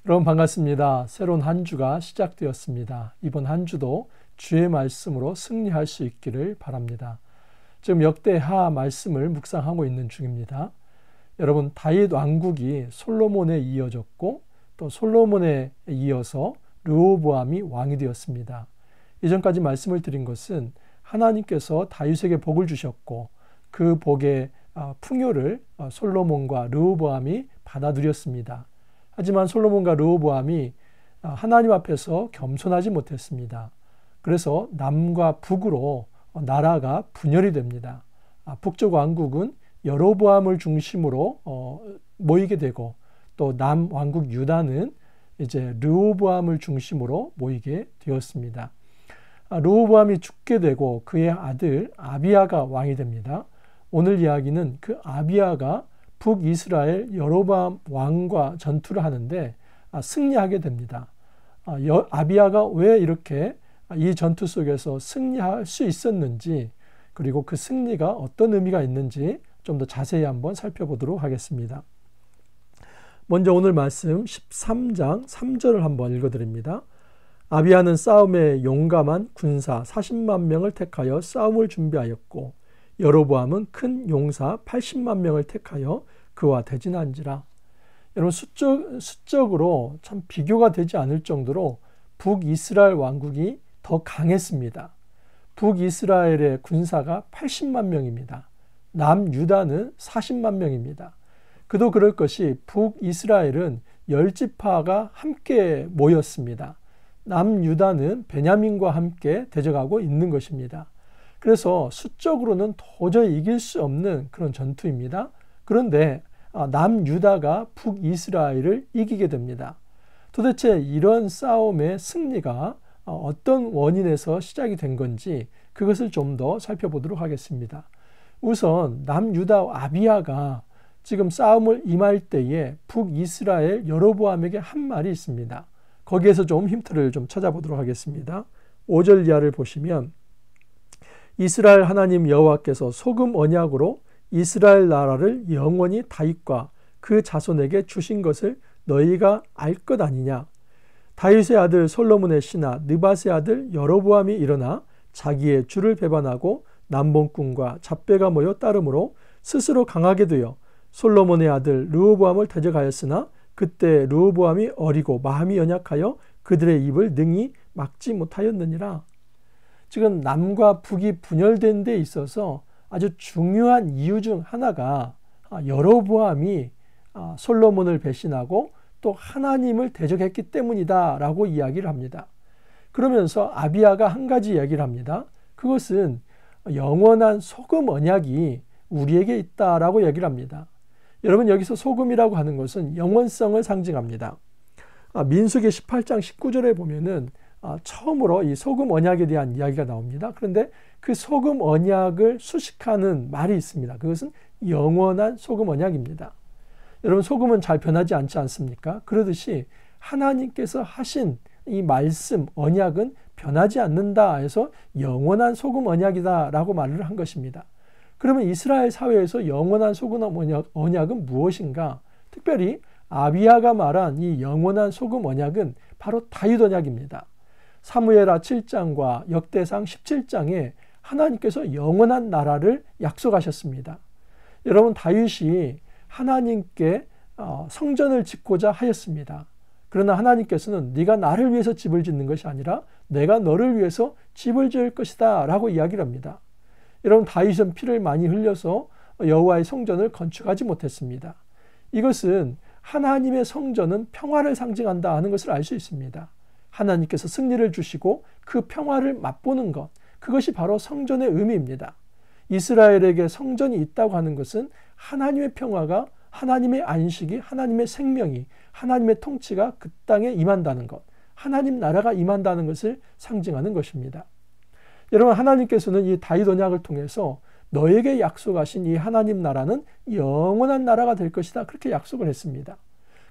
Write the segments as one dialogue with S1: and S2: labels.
S1: 여러분 반갑습니다. 새로운 한 주가 시작되었습니다. 이번 한 주도 주의 말씀으로 승리할 수 있기를 바랍니다. 지금 역대하 말씀을 묵상하고 있는 중입니다. 여러분, 다윗 왕국이 솔로몬에 이어졌고 또 솔로몬에 이어서 르호보암이 왕이 되었습니다. 이전까지 말씀을 드린 것은 하나님께서 다윗에게 복을 주셨고 그 복의 풍요를 솔로몬과 르호보암이 받아들였습니다. 하지만 솔로몬과 르호보암이 하나님 앞에서 겸손하지 못했습니다. 그래서 남과 북으로 나라가 분열이 됩니다. 북쪽 왕국은 여로보암을 중심으로 모이게 되고 또 남왕국 유다는 이제 르호보암을 중심으로 모이게 되었습니다. 르호보암이 죽게 되고 그의 아들 아비야가 왕이 됩니다. 오늘 이야기는 그 아비야가 북이스라엘 여로보암 왕과 전투를 하는데 승리하게 됩니다. 아비야가 왜 이렇게 이 전투 속에서 승리할 수 있었는지, 그리고 그 승리가 어떤 의미가 있는지 좀 더 자세히 한번 살펴보도록 하겠습니다. 먼저 오늘 말씀 13장 3절을 한번 읽어드립니다. 아비야는 싸움에 용감한 군사 40만 명을 택하여 싸움을 준비하였고 여로보암은 큰 용사 80만 명을 택하여 그와 대진한지라. 여러분, 수적으로 참 비교가 되지 않을 정도로 북이스라엘 왕국이 더 강했습니다. 북이스라엘의 군사가 80만 명입니다. 남유다는 40만 명입니다. 그도 그럴 것이 북이스라엘은 10지파가 함께 모였습니다. 남유다는 베냐민과 함께 대적하고 있는 것입니다. 그래서 수적으로는 도저히 이길 수 없는 그런 전투입니다. 그런데 남유다가 북이스라엘을 이기게 됩니다. 도대체 이런 싸움의 승리가 어떤 원인에서 시작이 된 건지 그것을 좀 더 살펴보도록 하겠습니다. 우선 남유다 아비야가 지금 싸움을 임할 때에 북이스라엘 여로보암에게 한 말이 있습니다. 거기에서 좀 힌트를 좀 찾아보도록 하겠습니다. 5절 이하를 보시면 이스라엘 하나님 여호와께서 소금 언약으로 이스라엘 나라를 영원히 다윗과 그 자손에게 주신 것을 너희가 알 것 아니냐. 다윗의 아들 솔로몬의 신하 느밧의 아들 여로보암이 일어나 자기의 주를 배반하고 남봉꾼과 잡배가 모여 따름으로 스스로 강하게 되어 솔로몬의 아들 르호보암을 대적하였으나 그때 르호보암이 어리고 마음이 연약하여 그들의 입을 능히 막지 못하였느니라. 지금 남과 북이 분열된 데 있어서 아주 중요한 이유 중 하나가 여로보암이 솔로몬을 배신하고 또 하나님을 대적했기 때문이다 라고 이야기를 합니다. 그러면서 아비야가 한 가지 이야기를 합니다. 그것은 영원한 소금 언약이 우리에게 있다라고 이야기를 합니다. 여러분, 여기서 소금이라고 하는 것은 영원성을 상징합니다. 민수기 18장 19절에 보면은 처음으로 이 소금 언약에 대한 이야기가 나옵니다. 그런데 그 소금 언약을 수식하는 말이 있습니다. 그것은 영원한 소금 언약입니다. 여러분, 소금은 잘 변하지 않지 않습니까? 그러듯이 하나님께서 하신 이 말씀, 언약은 변하지 않는다 해서 영원한 소금 언약이다 라고 말을 한 것입니다. 그러면 이스라엘 사회에서 영원한 소금 언약은 무엇인가? 특별히 아비야가 말한 이 영원한 소금 언약은 바로 다윗 언약입니다. 사무엘하 7장과 역대상 17장에 하나님께서 영원한 나라를 약속하셨습니다. 여러분, 다윗이 하나님께 성전을 짓고자 하였습니다. 그러나 하나님께서는 네가 나를 위해서 집을 짓는 것이 아니라 내가 너를 위해서 집을 지을 것이다 라고 이야기를 합니다. 여러분, 다윗은 피를 많이 흘려서 여호와의 성전을 건축하지 못했습니다. 이것은 하나님의 성전은 평화를 상징한다 하는 것을 알 수 있습니다. 하나님께서 승리를 주시고 그 평화를 맛보는 것, 그것이 바로 성전의 의미입니다. 이스라엘에게 성전이 있다고 하는 것은 하나님의 평화가, 하나님의 안식이, 하나님의 생명이, 하나님의 통치가 그 땅에 임한다는 것, 하나님 나라가 임한다는 것을 상징하는 것입니다. 여러분, 하나님께서는 이 다윗 언약을 통해서 너에게 약속하신 이 하나님 나라는 영원한 나라가 될 것이다, 그렇게 약속을 했습니다.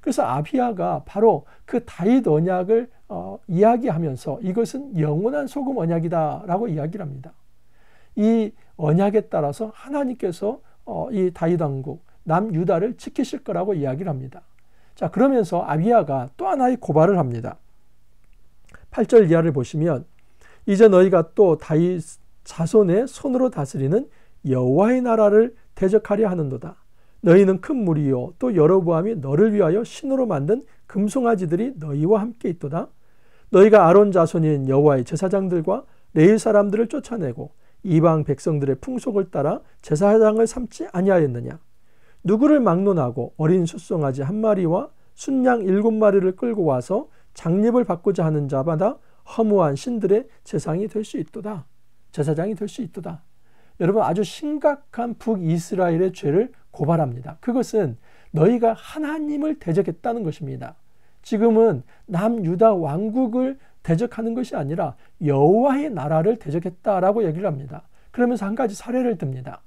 S1: 그래서 아비야가 바로 그 다윗 언약을 이야기하면서 이것은 영원한 소금 언약이다 라고 이야기를 합니다. 이 언약에 따라서 하나님께서 이 다윗 왕국 남유다를 지키실 거라고 이야기를 합니다. 자, 그러면서 아비야가 또 하나의 고발을 합니다. 8절 이하를 보시면 이제 너희가 또 다윗 자손의 손으로 다스리는 여호와의 나라를 대적하려 하는도다. 너희는 큰 무리요 또 여로보암이 너를 위하여 신으로 만든 금송아지들이 너희와 함께 있도다. 너희가 아론 자손인 여호와의 제사장들과 레위 사람들을 쫓아내고 이방 백성들의 풍속을 따라 제사장을 삼지 아니하였느냐. 누구를 막론하고 어린 숫송아지 한 마리와 순양 7마리를 끌고 와서 장립을 받고자 하는 자마다 허무한 신들의 제사장이 될 수 있도다. 여러분, 아주 심각한 북이스라엘의 죄를 고발합니다. 그것은 너희가 하나님을 대적했다는 것입니다. 지금은 남유다 왕국을 대적하는 것이 아니라 여호와의 나라를 대적했다라고 얘기를 합니다. 그러면서 한 가지 사례를 듭니다.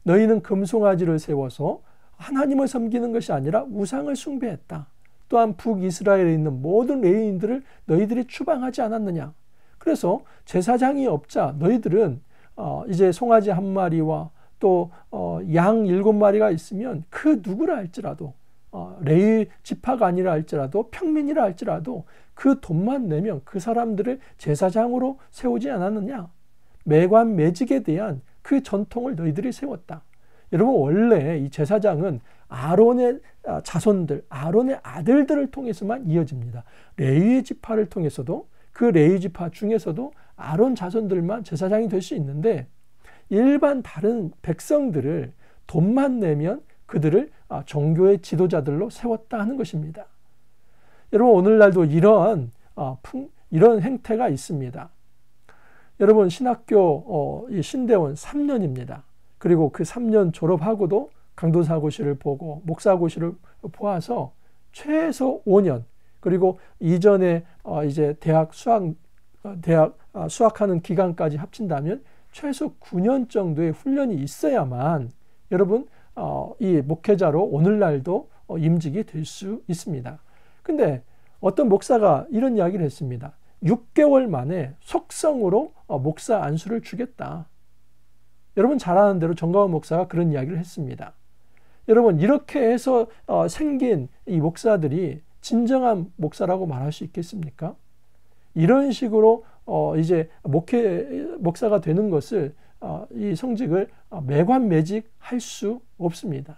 S1: 너희는 금송아지를 세워서 하나님을 섬기는 것이 아니라 우상을 숭배했다. 또한 북이스라엘에 있는 모든 레위인들을 너희들이 추방하지 않았느냐. 그래서 제사장이 없자 너희들은 이제 송아지 한 마리와 또 양 7마리가 있으면 그 누구라 할지라도 레위 지파가 아니라 할지라도 평민이라 할지라도 그 돈만 내면 그 사람들을 제사장으로 세우지 않았느냐. 매관매직에 대한 그 전통을 너희들이 세웠다. 여러분, 원래 이 제사장은 아론의 자손들, 아론의 아들들을 통해서만 이어집니다. 레위 지파를 통해서도 그 레위 지파 중에서도 아론 자손들만 제사장이 될 수 있는데 일반 다른 백성들을 돈만 내면 그들을 종교의 지도자들로 세웠다 하는 것입니다. 여러분, 오늘날도 이런 행태가 있습니다. 여러분, 신학교 신대원 3년입니다. 그리고 그 3년 졸업하고도 강도사고시를 보고 목사고시를 보아서 최소 5년, 그리고 이전에 이제 대학 수학하는 기간까지 합친다면 최소 9년 정도의 훈련이 있어야만 여러분 이 목회자로 오늘날도 임직이 될 수 있습니다. 근데 어떤 목사가 이런 이야기를 했습니다. 6개월 만에 속성으로 목사 안수를 주겠다. 여러분 잘 아는 대로 정가원 목사가 그런 이야기를 했습니다. 여러분, 이렇게 해서 생긴 이 목사들이 진정한 목사라고 말할 수 있겠습니까? 이런 식으로 이제 목사가 되는 것을 이 성직을 매관매직할 수 없습니다.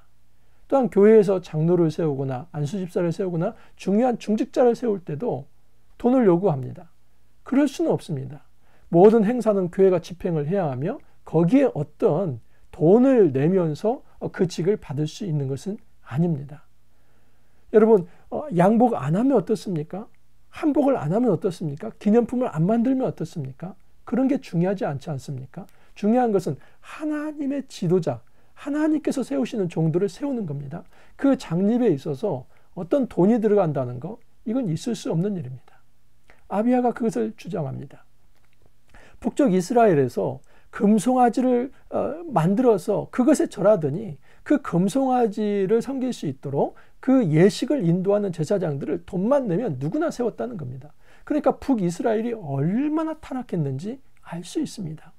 S1: 또한 교회에서 장로를 세우거나 안수집사를 세우거나 중요한 중직자를 세울 때도 돈을 요구합니다. 그럴 수는 없습니다. 모든 행사는 교회가 집행을 해야 하며 거기에 어떤 돈을 내면서 그 직을 받을 수 있는 것은 아닙니다. 여러분, 양복 안 하면 어떻습니까? 한복을 안 하면 어떻습니까? 기념품을 안 만들면 어떻습니까? 그런 게 중요하지 않지 않습니까? 중요한 것은 하나님의 지도자, 하나님께서 세우시는 종들을 세우는 겁니다. 그 장립에 있어서 어떤 돈이 들어간다는 거, 이건 있을 수 없는 일입니다. 아비야가 그것을 주장합니다. 북쪽 이스라엘에서 금송아지를 만들어서 그것에 절하더니 그 금송아지를 섬길 수 있도록 그 예식을 인도하는 제사장들을 돈만 내면 누구나 세웠다는 겁니다. 그러니까 북이스라엘이 얼마나 타락했는지 알 수 있습니다.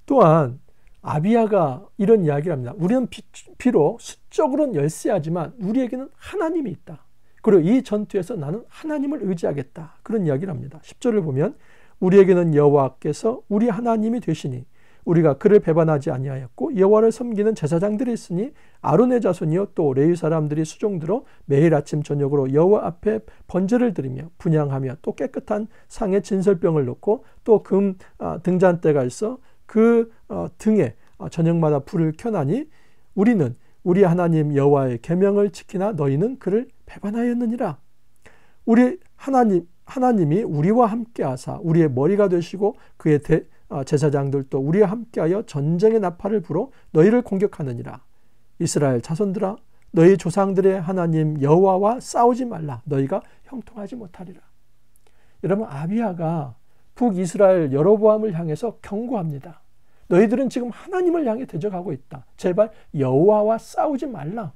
S1: 또한 아비야가 이런 이야기를 합니다. 우리는 비록 수적으로는 열세하지만 우리에게는 하나님이 있다. 그리고 이 전투에서 나는 하나님을 의지하겠다. 그런 이야기를 합니다. 10절을 보면 우리에게는 여호와께서 우리 하나님이 되시니 우리가 그를 배반하지 아니하였고 여호와를 섬기는 제사장들이 있으니 아론의 자손이요 또 레위 사람들이 수종들어 매일 아침 저녁으로 여호와 앞에 번제를 드리며 분향하며 또 깨끗한 상에 진설병을 놓고 또 금 등잔대가 있어 그 등에 저녁마다 불을 켜나니 우리는 우리 하나님 여호와의 계명을 지키나 너희는 그를 배반하였느니라. 우리 하나님이 우리와 함께하사 우리의 머리가 되시고 그의 제사장들도 우리와 함께하여 전쟁의 나팔을 불어 너희를 공격하느니라. 이스라엘 자손들아, 너희 조상들의 하나님 여호와와 싸우지 말라. 너희가 형통하지 못하리라. 여러분, 아비야가 북이스라엘 여로보암을 향해서 경고합니다. 너희들은 지금 하나님을 향해 대적하고 있다. 제발 여호와와 싸우지 말라.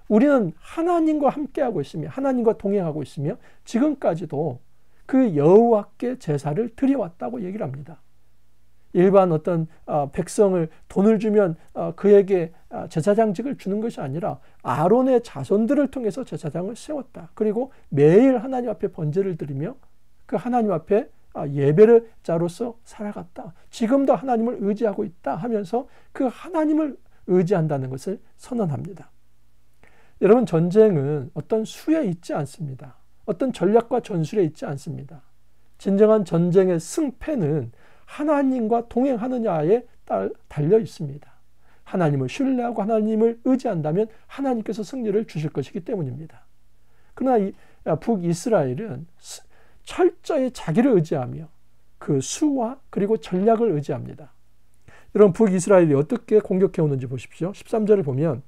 S1: 우리는 하나님과 함께하고 있으며 하나님과 동행하고 있으며 지금까지도 그 여호와께 제사를 드려왔다고 얘기를 합니다. 일반 어떤 백성을 돈을 주면 그에게 제사장직을 주는 것이 아니라 아론의 자손들을 통해서 제사장을 세웠다. 그리고 매일 하나님 앞에 번제를 드리며 그 하나님 앞에 예배를 자로서 살아갔다. 지금도 하나님을 의지하고 있다 하면서 그 하나님을 의지한다는 것을 선언합니다. 여러분, 전쟁은 어떤 수에 있지 않습니다. 어떤 전략과 전술에 있지 않습니다. 진정한 전쟁의 승패는 하나님과 동행하느냐에 달려 있습니다. 하나님을 신뢰하고 하나님을 의지한다면 하나님께서 승리를 주실 것이기 때문입니다. 그러나 북이스라엘은 철저히 자기를 의지하며 그 수와 그리고 전략을 의지합니다. 여러분, 북이스라엘이 어떻게 공격해오는지 보십시오. 13절을 보면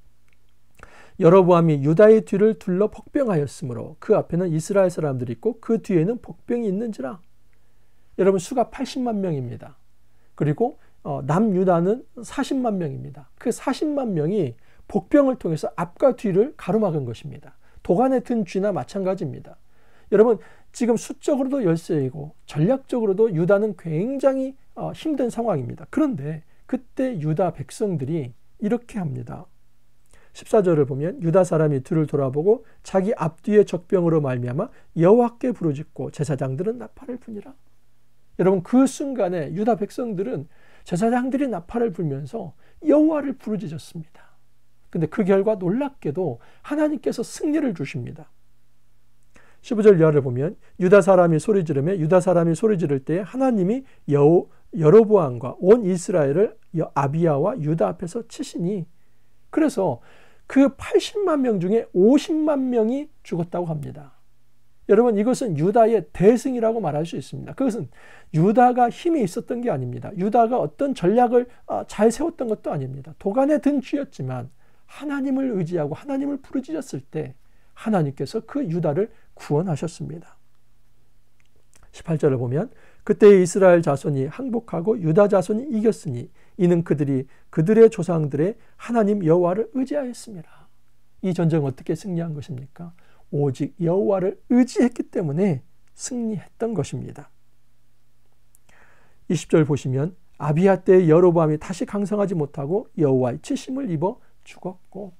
S1: 여로보암이 유다의 뒤를 둘러 복병하였으므로 그 앞에는 이스라엘 사람들이 있고 그 뒤에는 복병이 있는지라. 여러분, 수가 80만 명입니다. 그리고 남유다는 40만 명입니다. 그 40만 명이 복병을 통해서 앞과 뒤를 가로막은 것입니다. 도간에 든 쥐나 마찬가지입니다. 여러분, 지금 수적으로도 열세이고 전략적으로도 유다는 굉장히 힘든 상황입니다. 그런데 그때 유다 백성들이 이렇게 합니다. 14절을 보면 유다 사람이 뒤를 돌아보고 자기 앞뒤의 적병으로 말미암아 여호와께 부르짖고 제사장들은 나팔을 부니라. 여러분, 그 순간에 유다 백성들은 제사장들이 나팔을 불면서 여호와를 부르짖었습니다. 근데 그 결과 놀랍게도 하나님께서 승리를 주십니다. 15절 이하를 보면 유다 사람이 소리 지르며 유다 사람이 소리 지를 때에 하나님이 여로보암과 온 이스라엘을 아비야와 유다 앞에서 치시니, 그래서 그 80만 명 중에 50만 명이 죽었다고 합니다. 여러분, 이것은 유다의 대승이라고 말할 수 있습니다. 그것은 유다가 힘이 있었던 게 아닙니다. 유다가 어떤 전략을 잘 세웠던 것도 아닙니다. 도간에 든 쥐였지만 하나님을 의지하고 하나님을 부르짖었을 때 하나님께서 그 유다를 구원하셨습니다. 18절을 보면 그때 이스라엘 자손이 항복하고 유다 자손이 이겼으니 이는 그들이 그들의 조상들의 하나님 여호와를 의지하였습니다. 이 전쟁은 어떻게 승리한 것입니까? 오직 여호와를 의지했기 때문에 승리했던 것입니다. 20절 보시면 아비야 때의 여로보암이 다시 강성하지 못하고 여호와의 치심을 입어 죽었고,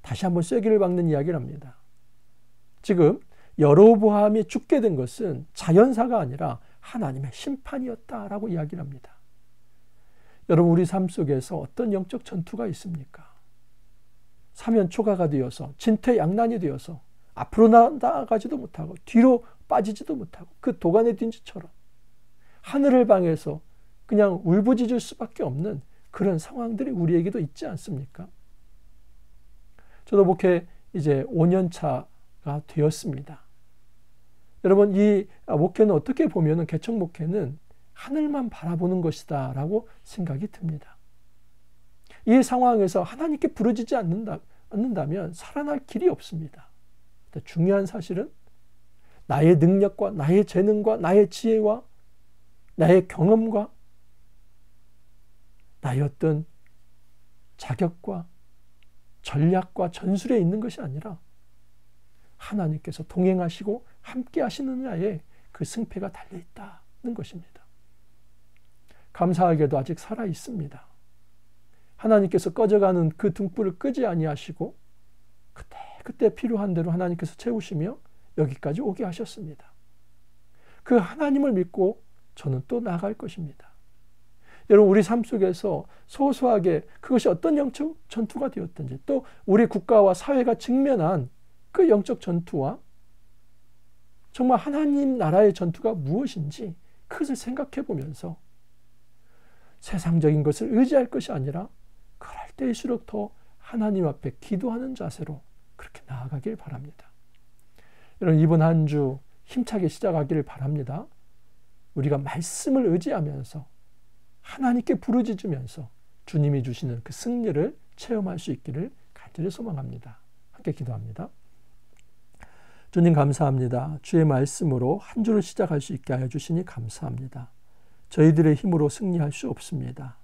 S1: 다시 한번 쐐기를 박는 이야기를 합니다. 지금 여로보암이 죽게 된 것은 자연사가 아니라 하나님의 심판이었다라고 이야기를 합니다. 여러분, 우리 삶 속에서 어떤 영적 전투가 있습니까? 사면초가가 되어서 진퇴양난이 되어서 앞으로 나아가지도 못하고 뒤로 빠지지도 못하고 그 도간에 든 쥐처럼 하늘을 방해해서 그냥 울부짖을 수밖에 없는 그런 상황들이 우리에게도 있지 않습니까? 저도 목회 이제 5년 차가 되었습니다. 여러분, 이 목회는 어떻게 보면 개척 목회는 하늘만 바라보는 것이다 라고 생각이 듭니다. 이 상황에서 하나님께 부르짖지 않는다면 살아날 길이 없습니다. 중요한 사실은 나의 능력과 나의 재능과 나의 지혜와 나의 경험과 나의 어떤 자격과 전략과 전술에 있는 것이 아니라 하나님께서 동행하시고 함께 하시느냐에 그 승패가 달려있다는 것입니다. 감사하게도 아직 살아 있습니다. 하나님께서 꺼져가는 그 등불을 끄지 아니하시고 그때 필요한 대로 하나님께서 채우시며 여기까지 오게 하셨습니다. 그 하나님을 믿고 저는 또 나아갈 것입니다. 여러분, 우리 삶 속에서 소소하게 그것이 어떤 영적 전투가 되었든지 또 우리 국가와 사회가 직면한 그 영적 전투와 정말 하나님 나라의 전투가 무엇인지 그것을 생각해 보면서 세상적인 것을 의지할 것이 아니라 그럴 때일수록 더 하나님 앞에 기도하는 자세로 그렇게 나아가길 바랍니다. 여러분, 이번 한 주 힘차게 시작하기를 바랍니다. 우리가 말씀을 의지하면서 하나님께 부르짖으면서 주님이 주시는 그 승리를 체험할 수 있기를 간절히 소망합니다. 함께 기도합니다. 주님, 감사합니다. 주의 말씀으로 한 주를 시작할 수 있게 하여 주시니 감사합니다. 저희들의 힘으로 승리할 수 없습니다.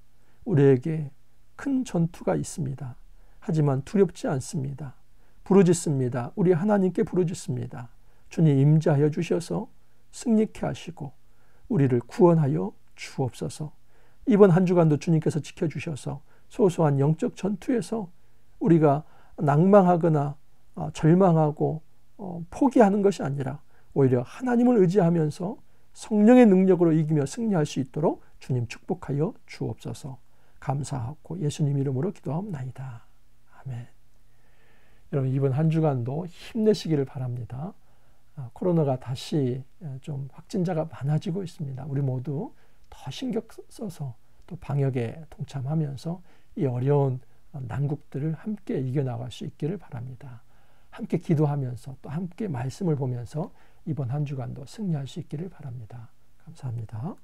S1: 우리에게 큰 전투가 있습니다. 하지만 두렵지 않습니다. 부르짖습니다. 우리 하나님께 부르짖습니다. 주님, 임재하여 주셔서 승리케 하시고 우리를 구원하여 주옵소서. 이번 한 주간도 주님께서 지켜주셔서 소소한 영적 전투에서 우리가 낭망하거나 절망하고 포기하는 것이 아니라 오히려 하나님을 의지하면서 성령의 능력으로 이기며 승리할 수 있도록 주님 축복하여 주옵소서. 감사하고 예수님 이름으로 기도하옵나이다. 아멘. 여러분 이번 한 주간도 힘내시기를 바랍니다. 코로나가 다시 좀 확진자가 많아지고 있습니다. 우리 모두 더 신경 써서 또 방역에 동참하면서 이 어려운 난국들을 함께 이겨나갈 수 있기를 바랍니다. 함께 기도하면서 또 함께 말씀을 보면서 이번 한 주간도 승리할 수 있기를 바랍니다. 감사합니다.